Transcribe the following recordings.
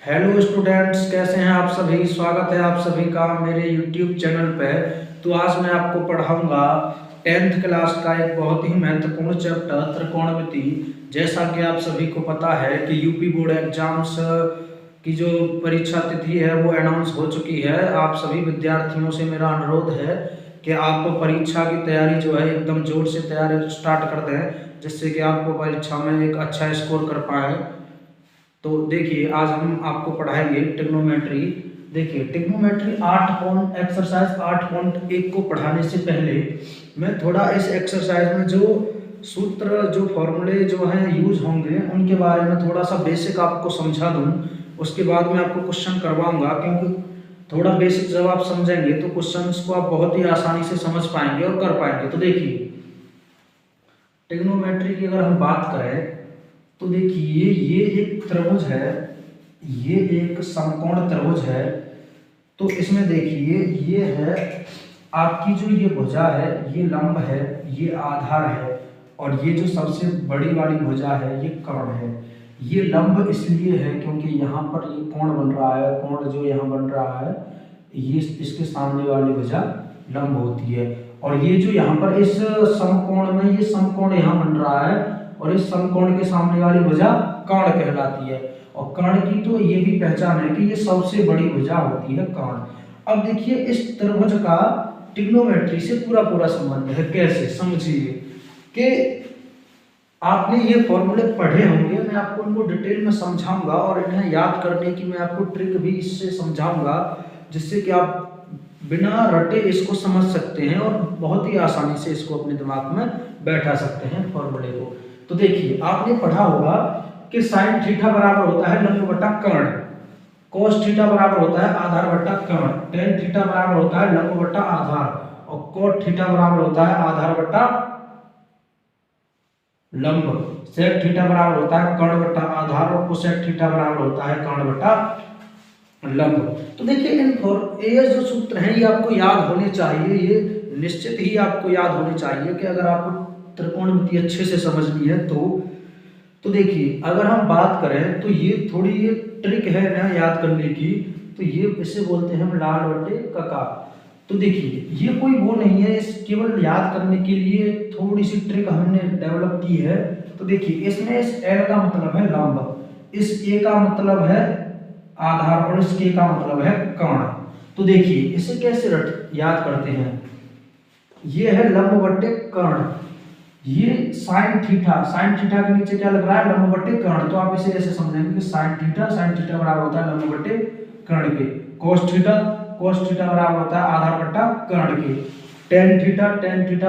Hello students, कैसे हैं आप सभी। स्वागत है आप सभी का मेरे यूट्यूब चैनल पे। तो आज मैं आपको पढ़ाऊंगा 10th क्लास का एक बहुत ही महत्वपूर्ण चैप्टर त्रिकोणमिति। जैसा कि आप सभी को पता है कि यूपी बोर्ड एग्जाम्स की जो परीक्षा तिथि है वो अनाउंस हो चुकी है। आप सभी विद्यार्थियों से मेरा अनुरोध है कि आप परीक्षा की तैयारी जो है एकदम जोर से तैयारी स्टार्ट कर दें, जिससे कि आपको परीक्षा में एक अच्छा स्कोर कर पाए। तो देखिए, आज हम आपको पढ़ाएंगे ट्रिग्नोमेट्री। देखिए, ट्रिग्नोमेट्री 8.1 को पढ़ाने से पहले मैं थोड़ा इस एक्सरसाइज में जो सूत्र जो फॉर्मूले जो हैं यूज होंगे उनके बारे में थोड़ा सा बेसिक आपको समझा दूं। उसके बाद मैं आपको क्वेश्चन करवाऊंगा, क्योंकि थोड़ा बेसिक जब आप समझेंगे तो क्वेश्चंस को आप बहुत ही आसानी से समझ पाएंगे और कर पाएंगे। तो देखिए, ट्रिग्नोमेट्री की अगर हम बात करें तो देखिए, ये एक त्रिभुज है, ये एक समकोण त्रिभुज है। तो इसमें देखिए, ये है आपकी जो ये भुजा है, ये लंब है, ये आधार है, और ये जो सबसे बड़ी वाली भुजा है ये कर्ण है। ये लंब इसलिए है क्योंकि यहाँ पर ये कोण बन रहा है, कोण जो यहाँ बन रहा है ये इसके सामने वाली भुजा लंब होती है। और ये जो यहाँ पर इस समकोण में ये समकोण यहाँ बन रहा है, और इस समकोण के सामने वाली भुजा कर्ण कहलाती है। और कर्ण की तो ये भी पहचान है कि ये सबसे बड़ी भुजा होती है कर्ण। अब देखिए, इस त्रिभुज का ट्रिग्नोमेट्री से पूरा पूरा संबंध है। कैसे, समझिए कि आपने ये फॉर्मूले पढ़े होंगे, मैं आपको इनको डिटेल में समझाऊंगा और इन्हें याद करने की मैं आपको ट्रिक भी इससे समझाऊंगा, जिससे कि आप बिना रटे इसको समझ सकते हैं और बहुत ही आसानी से इसको अपने दिमाग में बैठा सकते हैं फॉर्मूले को। तो देखिए, आपने पढ़ा होगा कि साइन थीटा बराबर होता है लंब बटा कर्ण, कोस थीटा बराबर होता है आधार बटा कर्ण, टेन थीटा बराबर होता है लंब बटा आधार, और कोट थीटा बराबर होता है आधार बटा लंब, सेक थीटा बराबर होता है कर्ण बटा आधार, और कोसेक थीटा बराबर होता है कर्ण बटा लंब। तो देखिए, ये जो सूत्र हैं ये आपको याद होने चाहिए, ये निश्चित ही आपको याद होने चाहिए कि अगर आपको त्रिकोणमिति अच्छे से समझनी है तो देखिए, अगर हम बात करें तो ये थोड़ी ये ट्रिक है ना याद करने की। तो ये इसे बोलते हैं हम लाल बटे कका। तो देखिए, ये कोई वो नहीं है, इस केवल याद करने के लिए थोड़ी सी ट्रिक हमने डेवलप की है। तो देखिए, इसमें इस एल का मतलब है लंब, इस ए का मतलब है आधार, और इस के का मतलब है कर्ण। तो देखिए, इसे कैसे याद करते हैं, ये है लंब बटे कर्ण, ये साइन थीटा के नीचे क्या लग रहा है, लंब बटे कर्ण। तो आप इसे ऐसे समझेंगे कि साइन थीटा बराबर होता है लंब बटे कर्ण के, कोस थीटा बराबर होता है आधार बटा कर्ण के, टेन थीटा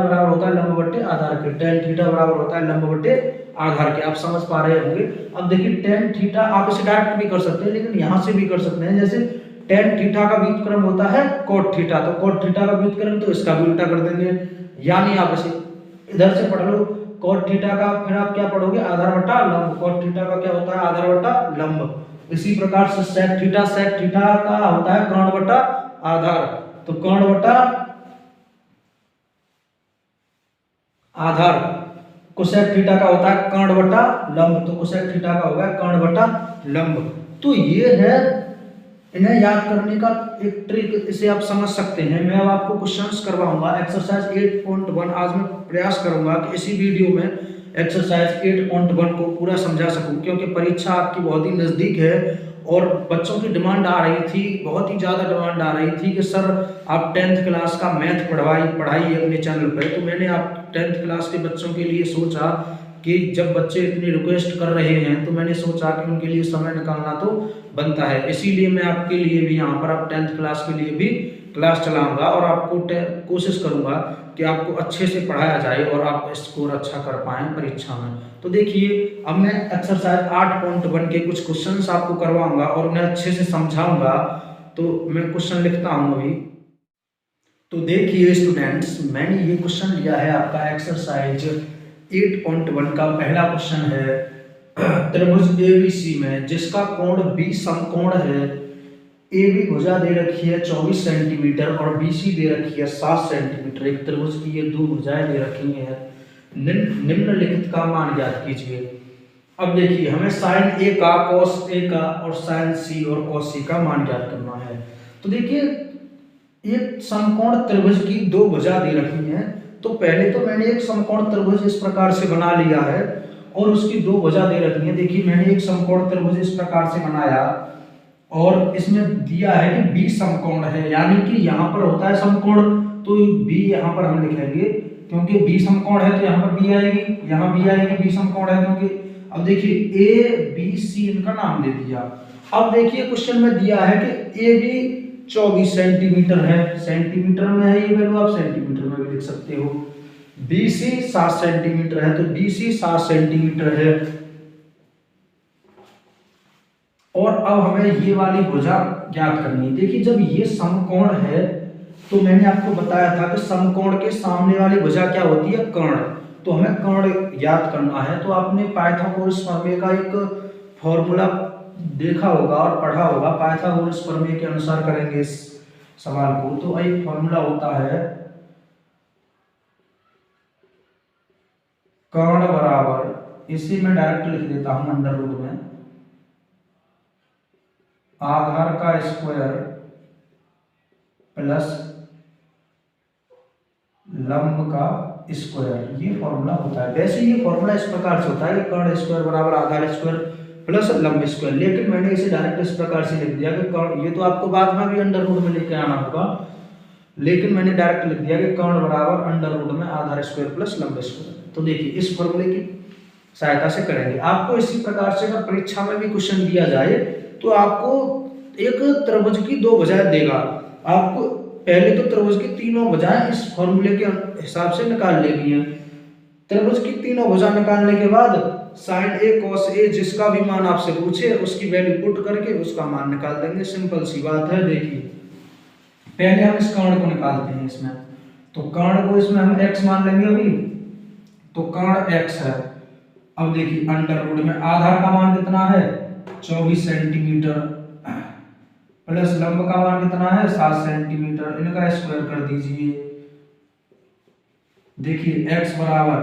बराबर होता है लंब बटे आधार के, टेन थीटा बराबर होता है लंब बटे आधार के। आप समझ पा रहे होंगे। अब देखिए, टेन थीटा आप इसे डायरेक्ट भी कर सकते हैं, लेकिन यहां से भी कर सकते हैं। जैसे टेन थीटा का व्युत्क्रम होता है कोट थीटा, तो कोट थीटा का व्युत्क्रम तो इसका भी उल्टा कर देंगे। यानी आप इसे इधर से पढ़ लो कोट थीटा का, फिर आप क्या पढ़ोगे आधार बटा लंब, कोट थीटा का क्या होता है आधार बटा लंब। इसी प्रकार से सेक थीटा का होता है कर्ण बटा आधार, तो कर्ण बटा आधार। कोसेक थीटा का होता है कर्ण बटा लंब, तो कोसेक थीटा का होगा कर्ण बटा लंब। तो ये है इन्हें याद करने का एक ट्रिक, इसे आप समझ सकते हैं। मैं अब आपको क्वेश्चंस करवाऊंगा एक्सरसाइज 8.1। आज मैं प्रयास करूंगा कि इसी वीडियो में एक्सरसाइज 8.1 को पूरा समझा सकूं, क्योंकि परीक्षा आपकी बहुत ही नज़दीक है और बच्चों की डिमांड आ रही थी, बहुत ही ज़्यादा डिमांड आ रही थी कि सर आप 10th क्लास का मैथ पढ़ाइए अपने चैनल पर। तो मैंने आप 10th क्लास के बच्चों के लिए सोचा कि जब बच्चे इतनी रिक्वेस्ट कर रहे हैं तो मैंने सोचा कि उनके लिए समय निकालना तो बनता है। इसीलिए मैं आपके लिए भी यहाँ पर आप 10th क्लास के लिए भी क्लास चलाऊंगा और आपको कोशिश करूंगा कि आपको अच्छे से पढ़ाया जाए और आप स्कोर अच्छा कर पाएँ परीक्षा में। तो देखिए, अब मैं एक्सरसाइज 8.1 के कुछ क्वेश्चंस आपको करवाऊंगा और उन्हें अच्छे से समझाऊंगा। तो मैं क्वेश्चन लिखता हूँ अभी। तो देखिए स्टूडेंट्स, मैंने ये क्वेश्चन लिया है आपका एक्सरसाइज 8.1 का। पहला क्वेश्चन है त्रिभुज एबीसी में जिसका कोण बी समकोण है, ए बी भुजा दे रखी है 24 सेंटीमीटर और बीसी दे रखी है 7 सेंटीमीटर। एक त्रिभुज की ये दो भुजाएं दे रखी हैं, निम्नलिखित का मान ज्ञात कीजिए। अब देखिए हमें साइन ए का, कॉस ए का और साइन सी और कॉस सी का मान ज्ञात करना है। तो देखिए एक समकोण त्रिभुज की दो भुजा दे रखी हैं। तो पहले तो मैंने एक समकोण त्रिभुज इस प्रकार से बना लिया है और उसकी दो भुजा दे रखी हैं। देखिए मैंने एक समकोण त्रिभुज इस प्रकार से बनाया और इसमें दिया है कि बी समकोण है, यानी कि यहाँ पर होता है समकोण, तो बी यहाँ पर हम लिखेंगे क्योंकि बी समकोण है तो यहाँ पर बी आएगी, यहाँ बी आएगी, बी समकोण है क्योंकि। अब देखिए ए बी सी इनका नाम दे दिया। अब देखिए क्वेश्चन में दिया है कि ए बी 24 सेंटीमीटर है, सेंटीमीटर में है ये वैल्यू, आप सेंटीमीटर में भी लिख सकते हो। बी सी 7 सेंटीमीटर है तो बी सी 7 सेंटीमीटर है। और अब हमें ये वाली भुजा ज्ञात करनी है। देखिए जब ये समकोण है तो मैंने आपको बताया था कि समकोण के सामने वाली भुजा क्या होती है, कर्ण। तो हमें कर्ण ज्ञात करना है। तो आपने पाइथागोरस प्रमेय का एक फॉर्मूला देखा होगा और पढ़ा होगा, पाइथागोरस प्रमेय के अनुसार करेंगे इस सवाल को। तो एक फॉर्मूला होता है कर्ण बराबर, इसी में डायरेक्ट लिख देता हूं अंडर रूट में, आधार का स्क्वायर प्लस लंब का स्क्वायर, ये फॉर्मूला होता है। वैसे ये फॉर्मूला इस प्रकार से होता है कि कर्ण स्क्वायर बराबर आधार स्क्वायर प्लस लंब स्क्वायर, लेकिन मैंने इसे डायरेक्ट इस प्रकार से लिख दिया कि कर्ण, ये तो आपको बाद में भी अंडर रूट में लेके आना होगा, लेकिन मैंने डायरेक्ट लिख दिया कि कर्ण बराबर अंडर रूट में आधार स्क्वायर प्लस लंब स्क्वायर। तो देखिए इस फॉर्मूले की सहायता से करेंगे। आपको इसी प्रकार से अगर परीक्षा में भी क्वेश्चन दिया जाए तो आपको एक त्रिभुज की दो भुजाएं देगा, आपको पहले तो त्रिभुज की तीनों भुजाएं इस फॉर्मूले के हिसाब से निकाल लेनी है। त्रिभुज की तीनों भुजा निकालने के बाद साइन ए कॉस ए जिसका भी मान आपसे पूछे उसकी वैल्यू पुट करके उसका मान निकाल देंगे, सिंपल सी बात है। देखिए पहले हम इस कर्ण को निकालते हैं इसमें, तो कर्ण को इसमें हम x मान लेंगे अभी, तो कर्ण x है। अब देखिए अंडर रूट में आधार का मान कितना है 24 सेंटीमीटर प्लस लंब का मान कितना है 7 सेंटीमीटर, इनका स्क्वायर कर दीजिए। देखिए x बराबर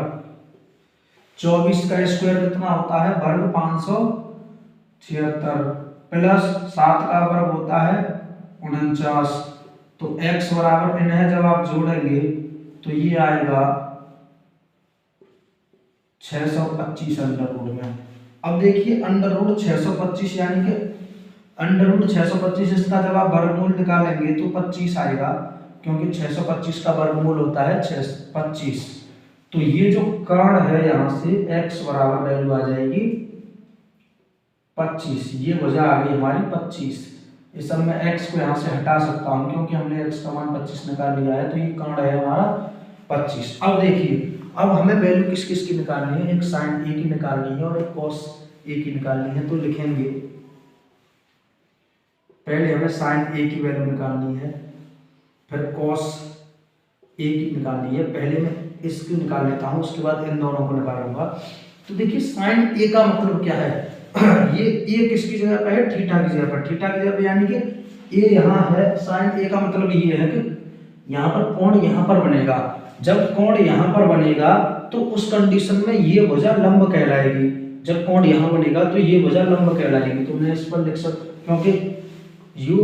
24 का स्क्वायर कितना होता है वर्ग 576 प्लस 7 का वर्ग होता है 49। तो x बराबर इन्हें जब आप जोड़ेंगे तो ये आएगा 625 अंडर रूट में। अब देखिए अंडर रूट 625 यानी कि अंडर रूट 625 इसका जब आप वर्गमूल निकालेंगे तो 25 आएगा, क्योंकि 625 का वर्गमूल होता है 625। तो ये जो कर्ण है यहाँ से x बराबर वैल्यू आ जाएगी 25, ये वजह आ गई हमारी 25। इस सब में x को यहाँ से हटा सकता हूँ क्योंकि हमने x का मान 25 निकाल लिया है, तो ये कर्ण है हमारा 25। अब देखिए अब हमें वैल्यू किस किस की निकालनी है, एक साइन ए की निकालनी है और एक कॉस ए की निकालनी है। तो लिखेंगे पहले हमें साइन ए की वैल्यू निकालनी है, फिर कॉस ए की निकालनी है। पहले मैं इसकी निकाल लेता हूं, उसके बाद इन दोनों को निकालूंगा। तो देखिए साइन ए का मतलब क्या है ये ए किसकी जगह पर है, थीटा की जगह पर, थीटा की जगह पर, यानी कि ए यहाँ है। साइन ए का मतलब ये है कि यहाँ पर कोण यहाँ पर बनेगा, जब कोण यहाँ पर बनेगा तो उस कंडीशन में ये भुजा लंब कहलाएगी, जब कोण यहाँ बनेगा तो ये भुजा लंब कहलाएगी। तो मैं इस पर लिख सकता, क्योंकि ये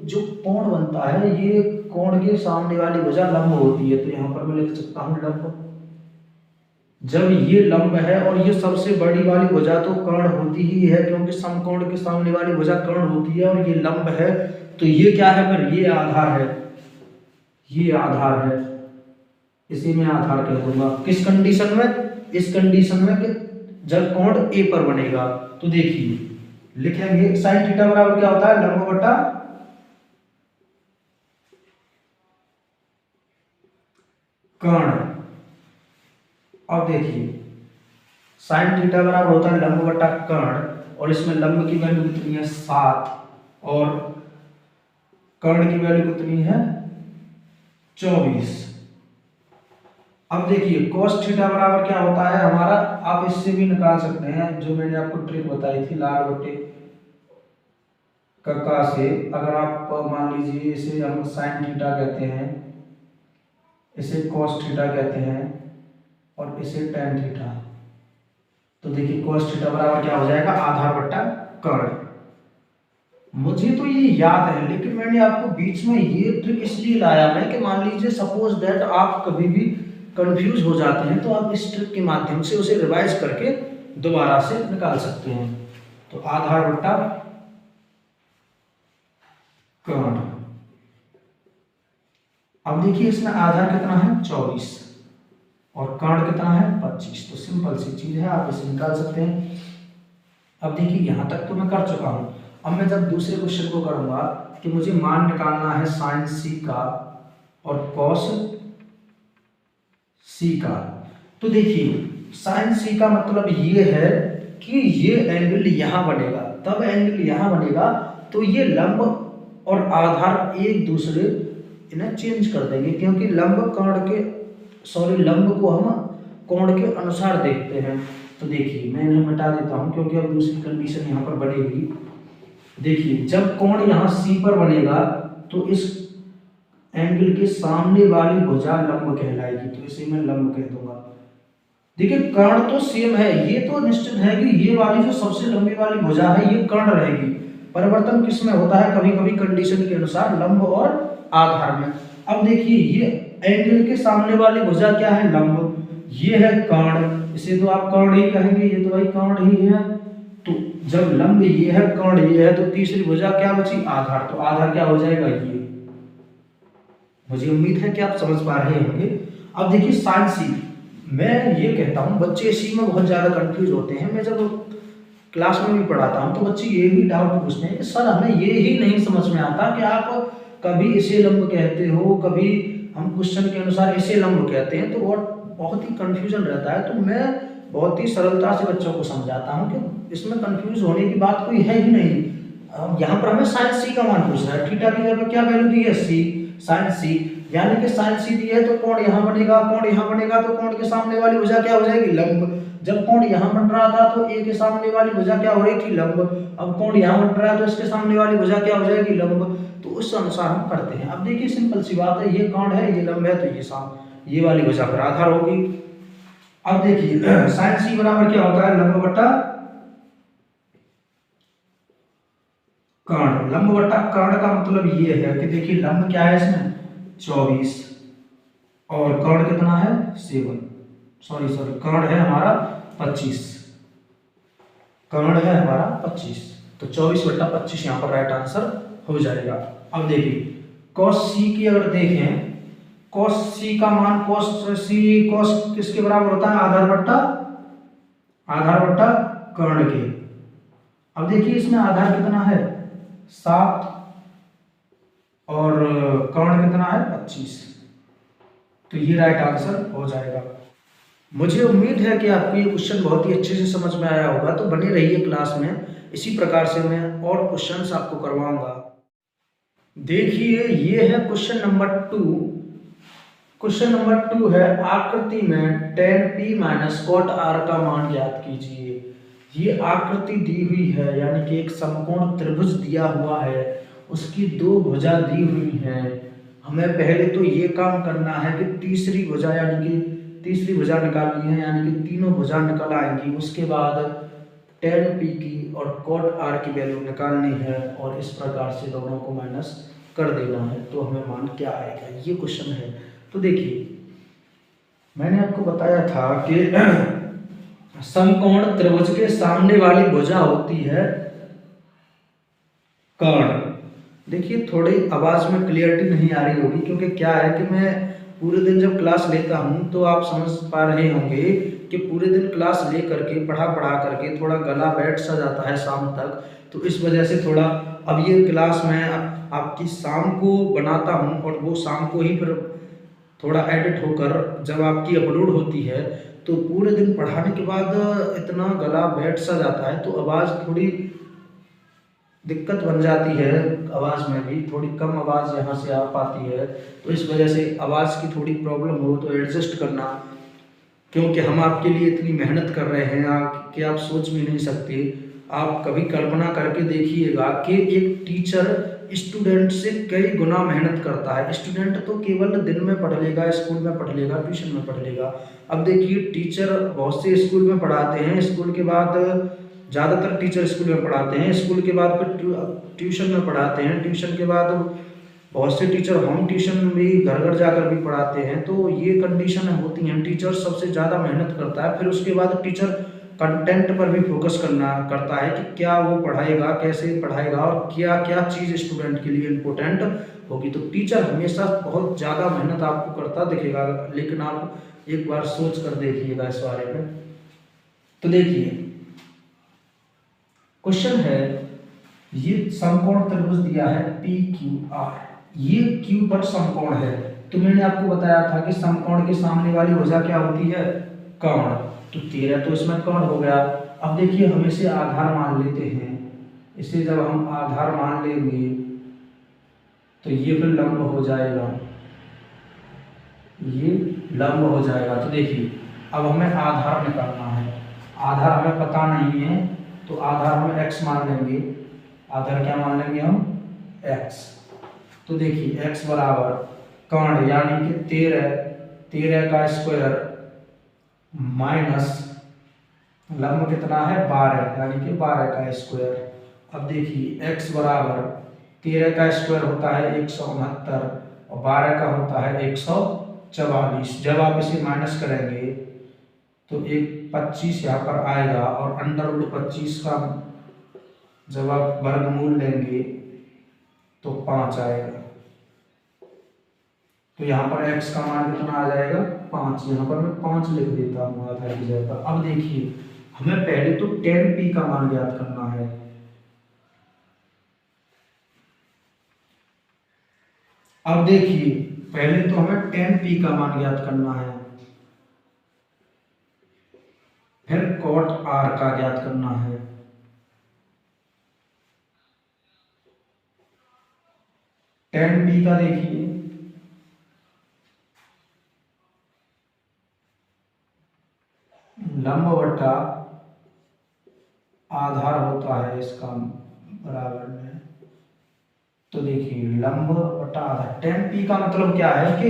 जो कोण बनता है ये कोण के सामने वाली भुजा लंब होती है, तो यहाँ पर मैं लिख सकता हूँ लंब। जब ये लंब है और ये सबसे बड़ी वाली भुजा तो कर्ण होती ही है, क्योंकि समकोण के सामने वाली भुजा कर्ण होती है और ये लंब है, तो ये क्या है फिर, ये आधार है, ये आधार है, इसी में आधार कह दूंगा। किस कंडीशन में, इस कंडीशन में कि जब कोण ए पर बनेगा। तो देखिए लिखेंगे साइन थीटा बराबर क्या होता है, लंब बटा कर्ण। अब देखिए साइन थीटा बराबर होता है लंब बटा कर्ण, और इसमें लंब की वैल्यू कितनी है 7 और कर्ण की वैल्यू कितनी है 24। अब देखिए cos थीटा बराबर क्या होता है हमारा, आप इससे भी निकाल सकते हैं, जो मैंने आपको ट्रिक बताई थी लाल बटे कक्का से। अगर आप मान लीजिए इसे हम साइन थीटा कहते हैं, इसे cos थीटा कहते हैं और इसे tan थीटा, तो देखिए cos थीटा बराबर क्या हो जाएगा, आधार बट्टा कर्ण। मुझे तो ये याद है, लेकिन मैंने आपको बीच में ये ट्रिक इसलिए लाया मैं कि मान लीजिए सपोज दैट आप कभी भी कंफ्यूज हो जाते हैं तो आप इस ट्रिक के माध्यम से उसे रिवाइज करके दोबारा से निकाल सकते हैं। तो आधार बट्टा कर्ण। अब देखिए इसमें आधार कितना है 24 और कर्ण कितना है 25, तो सिंपल सी चीज है, आप इसे निकाल सकते हैं। अब देखिए यहां तक तो मैं कर चुका हूं। अब मैं जब दूसरे क्वेश्चन को करूंगा कि मुझे मान निकालना है साइन सी का और कॉस सी का, तो देखिए साइन सी का मतलब ये है कि ये एंगल यहां बनेगा, तब एंगल यहां बनेगा तो ये लंब और आधार एक दूसरे इन्हें चेंज कर देंगे, क्योंकि लंब लंब को हम कोण के अनुसार देखते हैं। तो देखिए मैं इन्हें मिटा देता हूं क्योंकि अब दूसरी कंडीशन यहाँ पर बनेगी। देखिए जब कोण यहाँ सी पर बनेगा तो इस एंगल के सामने वाली भुजा लंब कहलाएगी, तो इसे मैं लंब कह दूंगा। देखिए कर्ण तो सेम है, ये तो निश्चित है कि ये वाली जो सबसे लंबी वाली भुजा है ये कर्ण रहेगी। परिवर्तन किस में होता है, कभी कभी कंडीशन के अनुसार लंब और आधार में। अब देखिए ये एंगल के सामने वाली भुजा क्या है, लंब, ये है कर्ण, इसे तो आप कर्ण ही कहेंगे, ये तो भाई कर्ण ही है। तो जब लंब ये है कर्ण ये है, तो तीसरी भुजा क्या बची, आधार, तो आधार क्या हो जाएगा ये। मुझे उम्मीद है कि आप समझ पा रहे होंगे। अब देखिए साइन सी, मैं ये कहता हूँ बच्चे इसी में बहुत ज़्यादा कंफ्यूज होते हैं। मैं जब क्लास में भी पढ़ाता हूँ तो बच्चे ये भी डाउट पूछते हैं कि सर हमें ये ही नहीं समझ में आता कि आप कभी इसे लंब कहते हो, कभी हम क्वेश्चन के अनुसार इसे लंब कहते हैं, तो बहुत ही कंफ्यूजन रहता है। तो मैं बहुत ही सरलता से बच्चों को समझाता हूँ कि इसमें कंफ्यूज होने की बात कोई है ही नहीं। यहाँ पर हमें साइन सी का मान पूछ रहा है, थीटा की जगह क्या वैल्यू दी है, सी, साइन सी, यानी कि साइन सी दी है तो कोण यहाँ बनेगा, कोण यहाँ बनेगा तो कोण के सामने वाली भुजा क्या हो जाएगी, लंब। जब कोण यहाँ बन रहा था तो ए के सामने वाली भुजा क्या हो रही थी, लंब। अब कोण यहाँ बन रहा है तो इसके सामने वाली भुजा क्या हो जाएगी, लंब। तो उस अनुसार हम करते हैं। अब देखिए सिंपल सी बात है, ये कोण है ये लंब है, तो ये वाली भुजा पर आधार होगी। अब देखिए साइन सी बराबर क्या होता है, लंब बट्टा कर्ण। लंब बट्टा कर्ण का मतलब ये है कि देखिए लंब क्या है इसमें 24 और कर्ण कितना है 7, सॉरी कर्ण है हमारा 25, कर्ण है हमारा 25, तो 24 बट्टा 25 यहाँ पर राइट आंसर हो जाएगा। अब देखिए cos c की अगर देखें, cos c का मान cos किसके बराबर होता है, आधार बट्टा कर्ण के। अब देखिए इसमें आधार कितना है 7 और कर्ण कितना है 25, तो ये राइट आंसर हो जाएगा। मुझे उम्मीद है कि आपको ये क्वेश्चन बहुत ही अच्छे से समझ में आया होगा। तो बने रहिए क्लास में, इसी प्रकार से मैं और क्वेश्चंस आपको करवाऊंगा। देखिए ये है क्वेश्चन नंबर 2। क्वेश्चन नंबर 2 है आकृति में tan p minus cot r का मान ज्ञात कीजिए। ये आकृति दी हुई है, यानी कि एक समकोण त्रिभुज दिया हुआ है, उसकी 2 भुजा दी हुई हैं। हमें पहले तो ये काम करना है कि तीसरी भुजा निकालनी है, यानी कि तीनों भुजा निकल आएंगी। उसके बाद tan p की और cot r की वैल्यू निकालनी है और इस प्रकार से दोनों को माइनस कर देना है, तो हमें मान क्या आएगा, ये क्वेश्चन है। तो देखिए मैंने आपको बताया था कि समकोण त्रिभुज के सामने वाली भुजा होती है कर्ण। देखिए थोड़ी आवाज में क्लियरिटी नहीं आ रही होगी, क्योंकि क्या है कि मैं पूरे दिन जब क्लास लेता हूं तो आप समझ पा रहे होंगे कि पूरे दिन क्लास ले करके पढ़ा करके थोड़ा गला बैठ सा जाता है शाम तक, तो इस वजह से थोड़ा अब ये क्लास मैं आपकी शाम को बनाता हूं और वो शाम को ही फिर थोड़ा एडिट होकर जब आपकी अपलोड होती है, तो पूरे दिन पढ़ाने के बाद इतना गला बैठ सा जाता है तो आवाज़ थोड़ी दिक्कत बन जाती है, आवाज़ में भी थोड़ी कम आवाज़ यहाँ से आ पाती है। तो इस वजह से आवाज़ की थोड़ी प्रॉब्लम हो तो एडजस्ट करना, क्योंकि हम आपके लिए इतनी मेहनत कर रहे हैं कि आप सोच भी नहीं सकते। आप कभी कल्पना करके देखिएगा कि एक टीचर स्टूडेंट से कई गुना मेहनत करता है। स्टूडेंट तो केवल दिन में पढ़ लेगा, स्कूल में पढ़ लेगा, ट्यूशन में पढ़ लेगा। अब देखिए टीचर बहुत से स्कूल में पढ़ाते हैं, स्कूल के बाद ज़्यादातर टीचर स्कूल में पढ़ाते हैं, स्कूल के बाद फिर ट्यूशन में पढ़ाते हैं, ट्यूशन के बाद बहुत से टीचर होम ट्यूशन भी घर घर जाकर भी पढ़ाते हैं। तो ये कंडीशन होती हैं, टीचर सबसे ज़्यादा मेहनत करता है, फिर उसके बाद टीचर कंटेंट पर भी फोकस करता है कि क्या वो पढ़ाएगा, कैसे पढ़ाएगा और क्या क्या चीज़ स्टूडेंट के लिए इम्पोर्टेंट होगी। तो टीचर हमेशा बहुत ज़्यादा मेहनत आपको करता दिखेगा, लेकिन आप एक बार सोच कर देखिएगा इस बारे में। तो देखिए क्वेश्चन है, ये समकोण त्रिभुज दिया है पी क्यू आर, ये क्यू पर समकोण है। तो मैंने आपको बताया था कि समकोण के सामने वाली भुजा क्या होती है, कोण। तो 13 तो इसमें कोण हो गया। अब देखिए हम इसे आधार मान लेते हैं, इसे जब हम आधार मान लेंगे तो ये फिर लंब हो जाएगा, ये लंब हो जाएगा। तो देखिए अब हमें आधार निकालना है, आधार हमें पता नहीं है तो आधार हम x मान लेंगे। आधार क्या मान लेंगे हम, x। तो देखिए x बराबर कोण यानी कि 13 का स्क्वायर माइनस लंब कितना है 12 यानी कि 12 का स्क्वायर। अब देखिए x बराबर 13 का स्क्वायर होता है 169 और 12 का होता है 144। जब आप इसे माइनस करेंगे तो एक 25 यहाँ पर आएगा और अंडर रूट 25 का जब आप वर्गमूल लेंगे तो 5 आएगा। तो यहाँ पर x का मान कितना आ जाएगा 5, यहाँ पर मैं 5 लिख देता हूँ आधार की जगह पर। अब देखिए हमें पहले तो tan p का मान ज्ञात करना है। अब देखिए पहले तो हमें tan p का मान ज्ञात करना है, फिर cot r का ज्ञात करना है, tan p का देखिए लंब बटा आधार होता है इसका बराबर में। तो देखिए लंब बटा आधार, tan p का मतलब क्या है कि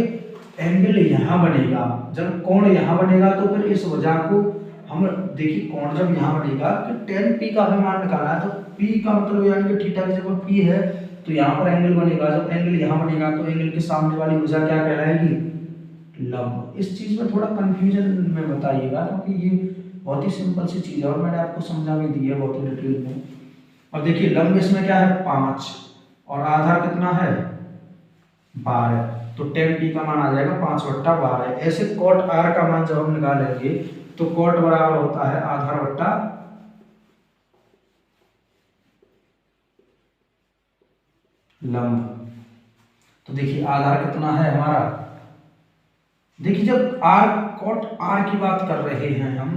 एंगल यहाँ बनेगा, जब कोण यहाँ बनेगा तो फिर इस वजह को हम देखिए कोण जब यहाँ बनेगा कि tan p का हमें मान निकालना है। तो p का मतलब यानी कि थीटा की जगह p है तो यहाँ पर एंगल बनेगा, जब एंगल यहाँ बनेगा तो एंगल के सामने वाली भुजा क्या कहलाएगी, लंब। इस चीज में थोड़ा कंफ्यूजन में बताइएगा क्योंकि ये बहुत ही सिंपल सी चीज है और मैंने आपको समझा भी दी है बहुत ही डिटेल में। अब देखिए लंब इसमें क्या है 5 और आधार कितना है 12, तो tan p का मान आ जाएगा 5/12। ऐसे cot r का मान जब हम निकालेंगे तो cot बराबर होता है आधार बट्टा लंब। तो देखिए आधार कितना है हमारा, देखिए जब r cot r की बात कर रहे हैं हम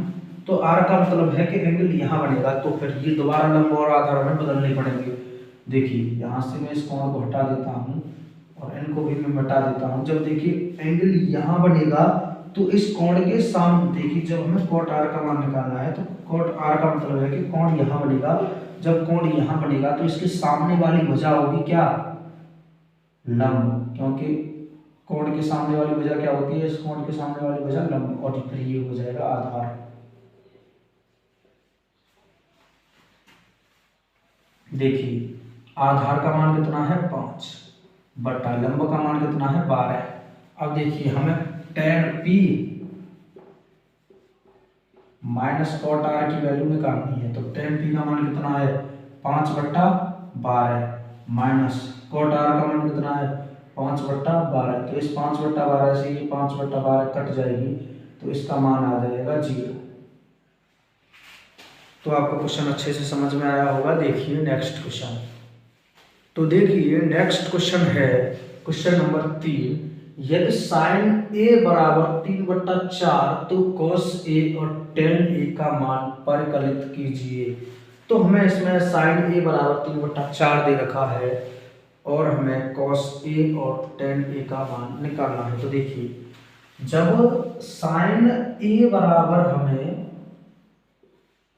तो r का मतलब है कि एंगल यहाँ बनेगा, तो फिर ये दोबारा लंब और आधार हमें बदलने पड़ेंगे। देखिए यहाँ से मैं इस कोण को हटा देता हूँ और इनको भी मैं हटा देता हूँ। जब देखिए एंगल यहाँ बनेगा तो इस कोण के सामने देखिए जब हमें cot r का मान निकालना है तो cot r का मतलब है कि कोण यहाँ बनेगा, जब कोण यहाँ बनेगा तो इसके सामने वाली भुजा होगी क्या, लंब, क्योंकि कोण के सामने वाली भुजा क्या होती है, इस कोण के सामने वाली भुजा लंब, और फिर ये हो जाएगा आधार। देखिए आधार का मान कितना है 5 बटा लंब का मान कितना है 12। अब देखिए हमें tan p minus cot r की वैल्यू निकालनी है, तो tan p का मान कितना है 5/12 माइनस cot r का मान कितना है 5/12। तो इस 5/12 से ये 5/12 कट जाएगी तो इसका मान आ जाएगा 0। तो आपको क्वेश्चन अच्छे से समझ में आया होगा। देखिए नेक्स्ट क्वेश्चन, तो देखिए नेक्स्ट क्वेश्चन है क्वेश्चन नंबर 3। यदि साइन a बराबर 3/4 तो cos a और tan a का मान परिकलित कीजिए। तो हमें इसमें साइन a बराबर 3/4 दे रखा है और हमें cos a और tan a का मान निकालना है। तो देखिए जब साइन a बराबर हमें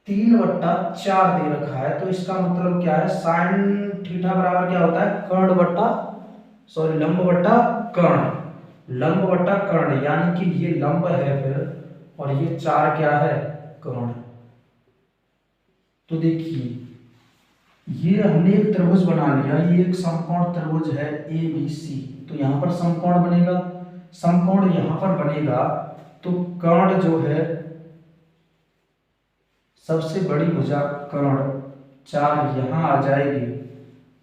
3/4 दे रखा है तो इसका मतलब क्या है, साइन थीटा बराबर क्या होता है, कर्ण बट्टा सॉरी लंब बट्टा कर्ण, लंब बट्टा कर्ण, यानी कि ये लंब है फिर और ये 4 क्या है, कर्ण। तो देखिए ये हमने एक त्रिभुज बना लिया, ये एक समकोण त्रिभुज है ABC। तो यहाँ पर समकोण बनेगा, समकोण यहाँ पर बनेगा, तो कर्ण जो है सबसे बड़ी भुजा कर्ण 4 यहाँ आ जाएगी,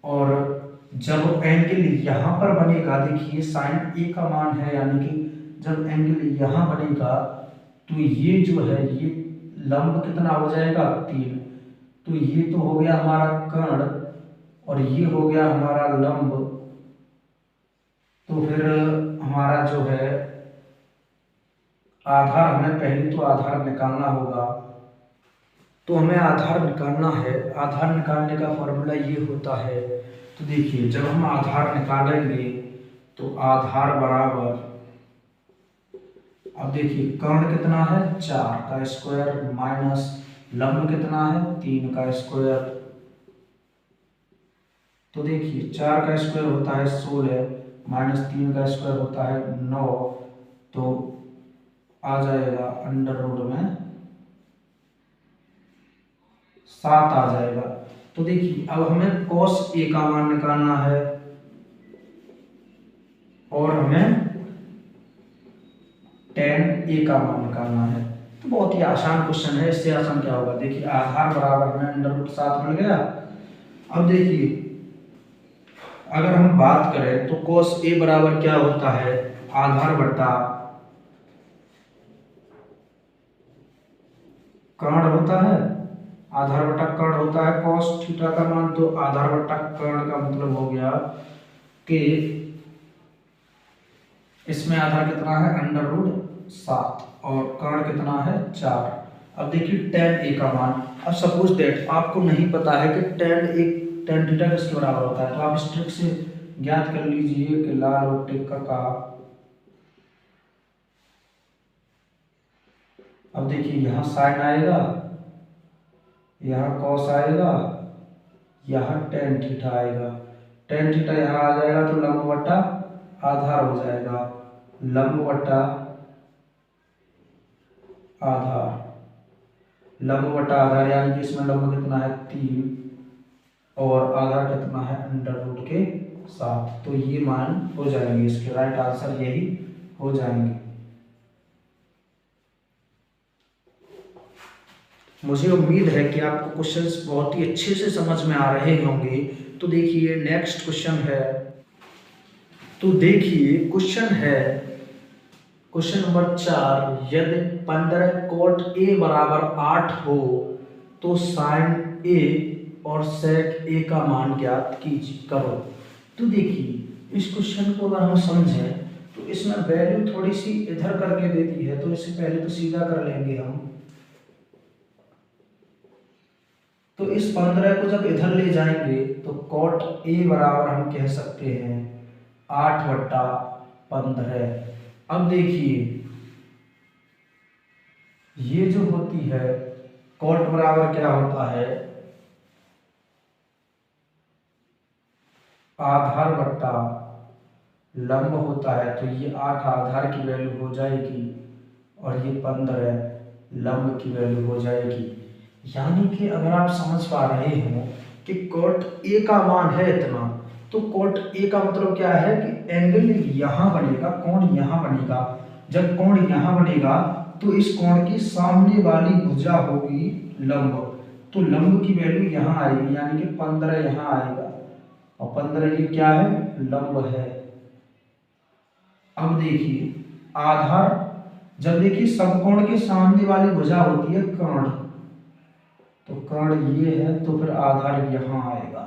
और जब एंगल यहाँ पर बनेगा, देखिए साइन A का मान है, यानी कि जब एंगल यहाँ बनेगा तो ये जो है ये लंब कितना हो जाएगा, 3। तो ये तो हो गया हमारा कर्ण और ये हो गया हमारा लंब। तो फिर हमारा जो है आधार, हमें पहले तो आधार निकालना होगा। तो हमें आधार निकालना है, आधार निकालने का फॉर्मूला ये होता है। तो देखिए जब हम आधार निकालेंगे तो आधार बराबर, अब देखिए कर्ण कितना है, 4 का स्क्वायर माइनस लंब कितना है, 3 का स्क्वायर। तो देखिए 4 का स्क्वायर होता है 16 माइनस 3 का स्क्वायर होता है 9, तो आ जाएगा अंडर रूट में 7 आ जाएगा। तो देखिए अब हमें cos A का मान निकालना है और हमें tan A का मान निकालना है। तो बहुत ही आसान क्वेश्चन है, इससे आसान क्या होगा। देखिए आधार बराबर हमें अंडर रूट 7 मिल गया। अब देखिए अगर हम बात करें तो cos A बराबर क्या होता है, आधार बट्टा कर्ण होता है, आधार बट्टा कर्ण होता है cos थीटा का मान। तो आधार बट्टा कर्ण का मतलब हो गया कि इसमें आधार कितना है, अंडर रूट 7 और कर्ण कितना है, 4। अब देखिए tan A का मान, अब सपोज दैट आपको नहीं पता है कि tan थीटा किसके बराबर होता है, तो आप इस ट्रिक से ज्ञात कर लीजिए कि लाल और टिक्का का। अब देखिए यहाँ साइन आएगा, यहाँ कॉस आएगा, यहाँ tan थीटा आएगा, tan थीटा यहाँ आ जाएगा तो लंब बट्टा आधार हो जाएगा, लंब बट्टा आधार, लंब बट्टा आधार, यानी कि इसमें लंब कितना है 3 और आधार कितना है अंडर रूट के 7। तो ये मान हो जाएंगे, इसके राइट आंसर यही हो जाएंगे। मुझे उम्मीद है कि आपको क्वेश्चंस बहुत ही अच्छे से समझ में आ रहे होंगे। तो देखिए नेक्स्ट क्वेश्चन है, तो देखिए क्वेश्चन है क्वेश्चन नंबर 4, यदि 15 कोट A बराबर 8 हो तो साइन A और सेक A का मान ज्ञात कीजिए करो। तो देखिए इस क्वेश्चन को अगर हम समझें तो इसमें वैल्यू थोड़ी सी इधर करके देती है, तो इससे पहले तो सीधा कर लेंगे हम। तो इस 15 को जब इधर ले जाएंगे तो कोट A बराबर हम कह सकते हैं 8/15। अब देखिए ये जो होती है कोट बराबर क्या होता है, आधार बट्टा लंब होता है। तो ये 8 आधार की वैल्यू हो जाएगी और ये 15 लंब की वैल्यू हो जाएगी। यानी कि अगर आप समझ पा रहे हो कि कोट ए का मान है इतना, तो कोट ए का मतलब क्या है कि एंगल यहाँ बनेगा, कोण यहाँ बनेगा। जब कोण यहाँ बनेगा तो इस कोण की सामने वाली भुजा होगी लंब, तो लंब की वैल्यू यहाँ आएगी, यानी कि 15 यहाँ आएगा और 15 ये क्या है, लंब है। अब देखिए आधार, जब देखिए समकोण के सामने वाली भुजा होती है कर्ण, तो कर्ण ये है, तो फिर आधार यहां आएगा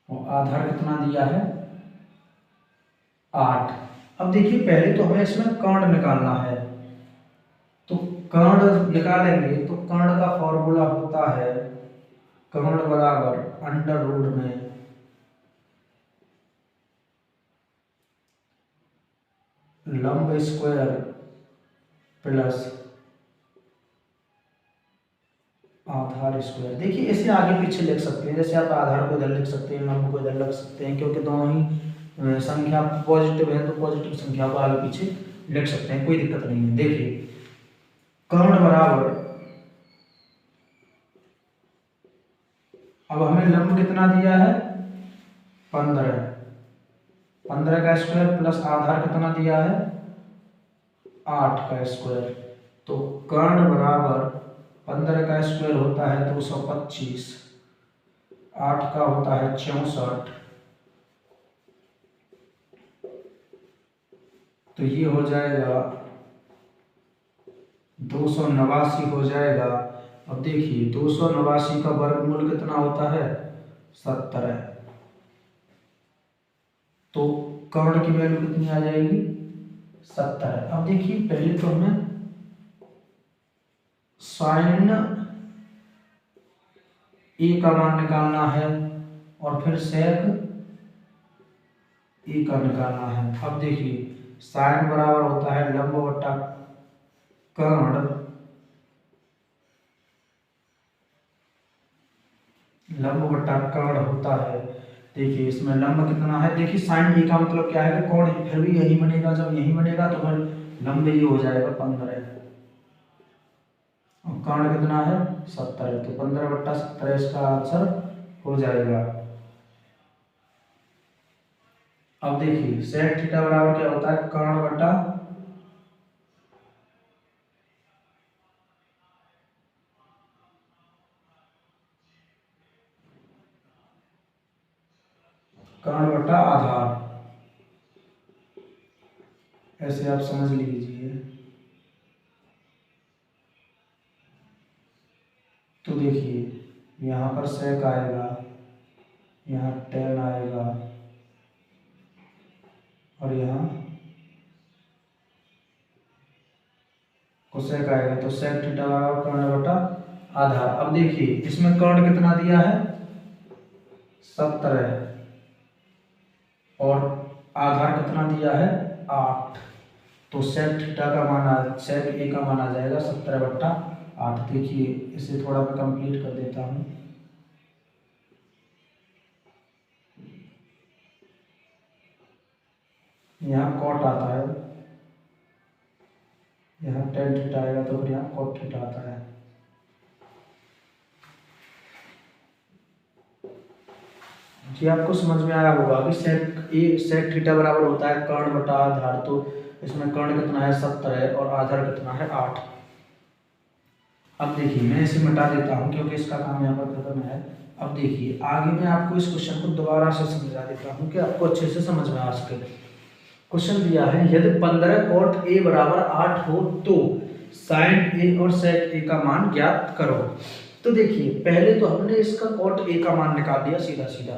और आधार कितना दिया है 8। अब देखिए पहले तो हमें इसमें कर्ण निकालना है, तो कर्ण निकालेंगे तो कर्ण का फॉर्मूला होता है कर्ण बराबर अंडर रूट में लंब स्क्वायर प्लस आधार स्क्वायर। देखिए इसे आगे पीछे लिख सकते हैं, जैसे आप आधार को इधर लिख सकते हैं, लंब को इधर लिख सकते हैं, क्योंकि दोनों ही संख्या पॉजिटिव है तो पॉजिटिव संख्या को आगे पीछे लिख सकते हैं, कोई दिक्कत नहीं है। देखिए कर्ण बराबर, अब हमें लंब कितना दिया है 15, 15 का स्क्वायर प्लस आधार कितना दिया है 8 का स्क्वायर, तो कर्ण बराबर 15 का स्क्वायर होता है 225, 8 का होता है 64, तो ये हो जाएगा 289 हो जाएगा। अब देखिए 289 का वर्गमूल कितना होता है 17, तो कर्ण की वैल्यू कितनी आ जाएगी 70। अब देखिए पहले तो हमें साइन ए का मान निकालना है और फिर सेक ए का निकालना है। अब देखिए साइन बराबर होता है लंब बटा कर्ण, लंब बटा कर्ण होता है। देखिए इसमें लंब कितना है, देखिए साइन ए का मतलब क्या है कि कोण फिर भी यही बनेगा, जब यही बनेगा तो फिर लंब ये हो जाएगा 15 और कर्ण कितना है 70, तो 15/70 इसका आंसर हो जाएगा। अब देखिए सेक थीटा बराबर क्या होता है कर्ण बटा आधार, ऐसे आप समझ लीजिए। तो देखिए यहाँ पर सेक आएगा, यहाँ टेन आएगा और यहाँ कोसेक आएगा, तो सेक थीटा बराबर कर्ण बटा आधार। अब देखिए इसमें कर्ण कितना दिया है 70 और आधार कितना दिया है 8, तो सेक थीटा का मान सेक ए का मान आ जाएगा 70/8। देखिए इसे थोड़ा मैं कंप्लीट कर देता हूँ। यहाँ कॉट आता है, यहाँ टेन थीटा आएगा तो फिर यहाँ कॉट थीटा आता है। जी आपको समझ में आया होगा कि सेक थीटा बराबर होता है कर्ण बटा आधार, तो इसमें कर्ण कितना है 70 और आधार कितना है 8। अब देखिए मैं इसे मिटा देता हूँ क्योंकि इसका काम यहाँ पर खत्म है। अब देखिए आगे मैं आपको इस क्वेश्चन को दोबारा से समझा देता हूँ कि आपको अच्छे से समझ में आ सके। क्वेश्चन दिया है यदि 15 कॉट ए बराबर 8 हो तो साइन ए और सेक ए का मान ज्ञात करो। तो देखिए पहले तो हमने इसका कॉट ए का मान निकाल दिया सीधा सीधा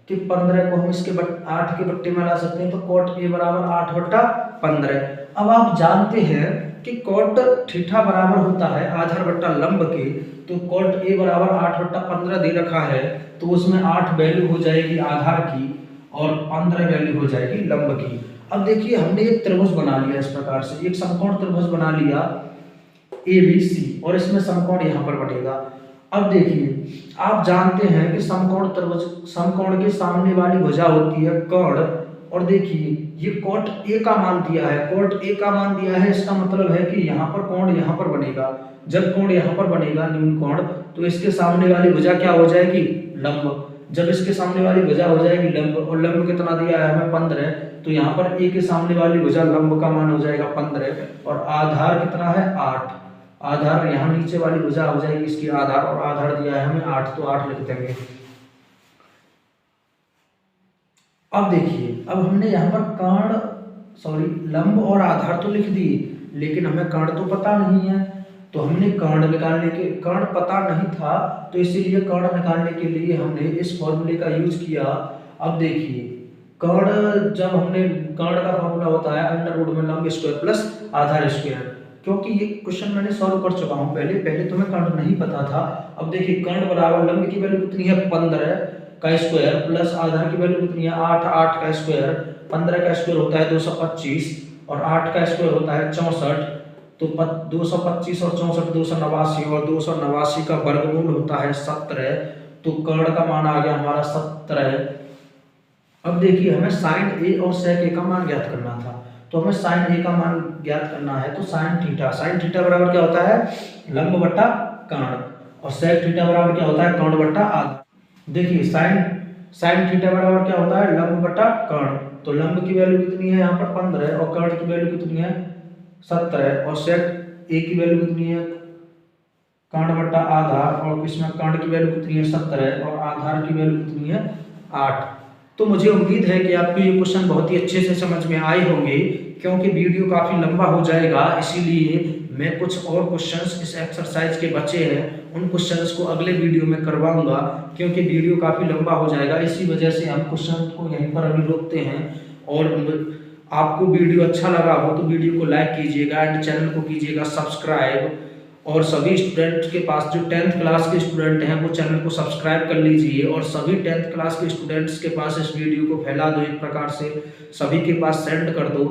कि 15 को हम इसके 8 के बट्टे में ला सकते हैं, तो कॉट ए बराबर 8/15। अब आप जानते हैं कि कॉट थीटा बराबर होता है आधार बट्टा लंब के, तो कॉट ए बराबर 8/15 दे रखा है, तो उसमें 8 वैल्यू हो जाएगी आधार की और 15 वैल्यू हो जाएगी लंब की। अब देखिए हमने एक त्रिभुज बना लिया इस प्रकार से, एक समकोण त्रिभुज बना लिया ABC और इसमें समकोण यहाँ पर बनेगा। अब देखिए आप जानते हैं कि समकोण त्रिभुज, समकोण के सामने वाली भुजा होती है कर्ण, और देखिए ये कॉट ए का मान दिया है, कॉट ए का मान दिया है, इसका मतलब है कि यहाँ पर कोण यहाँ पर बनेगा। जब कोण यहाँ पर बनेगा न्यून कोण, तो इसके सामने वाली भुजा क्या हो जाएगी लंब। जब इसके सामने वाली भुजा हो जाएगी लंब, और लंब कितना दिया है हमें 15, तो यहाँ पर ए के सामने वाली भुजा लंब का मान हो जाएगा 15 और आधार कितना है 8। आधार यहाँ नीचे वाली भुजा हो जाएगी इसकी आधार, और आधार दिया है हमें 8, तो 8 लिख देंगे। अब देखिए अब हमने यहाँ पर कर्ण लंब और आधार तो लिख दिए, लेकिन हमें कर्ण तो पता नहीं है, तो हमने कर्ण निकालने के, कर्ण पता नहीं था तो इसीलिए कर्ण निकालने के लिए हमने इस फॉर्मूले का यूज किया। अब देखिए कर्ण, जब हमने कर्ण का फॉर्मूला होता है अंडर रूट में लंब स्क्वायर प्लस आधार स्क्वायर, क्योंकि ये क्वेश्चन मैंने सॉल्व कर चुका हूँ पहले तुम्हें कर्ण नहीं पता था। अब देखिए कर्ण बराबर लंब की वैल्यू कितनी है 15 का स्क्वायर प्लस आधार की वैल्यू कितनी है 8, 8 का स्क्वायर, 15 का स्क्वायर होता है 225 और 8 का स्क्वायर होता है 64, तो 225 और 64 289 और 289 का वर्गमूल होता है 17। तो कर्ण का मान आ गया हमारा 17। अब देखिए हमें साइन ए और सेक ए का मान ज्ञात करना था, तो हमें साइन ए का मान ज्ञात करना है। तो साइन थीटा बराबर क्या होता है, लंब बट्टा कर्ण, और सेक थीटा बराबर क्या होता है, कर्ण बट्टा आधार। देखिए साइन थीटा बराबर क्या होता है, लंब बट्टा कर्ण। तो लंब की वैल्यू कितनी है यहाँ पर 15 और कर्ण की वैल्यू कितनी है 17, और सेक ए की वैल्यू कितनी है, कर्ण बट्टा आधार, और इसमें कर्ण की वैल्यू कितनी है 17 और आधार की वैल्यू कितनी है 8। तो मुझे उम्मीद है कि आपको ये क्वेश्चन बहुत ही अच्छे से समझ में आए होंगे, क्योंकि वीडियो काफ़ी लंबा हो जाएगा, इसीलिए मैं कुछ और क्वेश्चंस इस एक्सरसाइज के बचे हैं उन क्वेश्चंस को अगले वीडियो में करवाऊंगा, क्योंकि वीडियो काफ़ी लंबा हो जाएगा। इसी वजह से हम क्वेश्चन को यहीं पर अभी रोकते हैं। और आपको वीडियो अच्छा लगा हो तो वीडियो को लाइक कीजिएगा एंड चैनल को कीजिएगा सब्सक्राइब, और सभी स्टूडेंट के पास जो 10th क्लास के स्टूडेंट हैं वो चैनल को सब्सक्राइब कर लीजिए, और सभी 10th क्लास के स्टूडेंट्स के पास इस वीडियो को फैला दो, एक प्रकार से सभी के पास सेंड कर दो,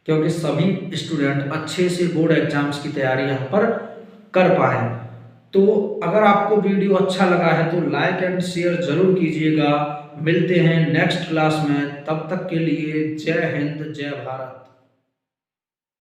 क्योंकि सभी स्टूडेंट अच्छे से बोर्ड एग्जाम्स की तैयारी यहाँ पर कर पाएँ। तो अगर आपको वीडियो अच्छा लगा है तो लाइक एंड शेयर जरूर कीजिएगा। मिलते हैं नेक्स्ट क्लास में, तब तक के लिए जय हिंद जय भारत।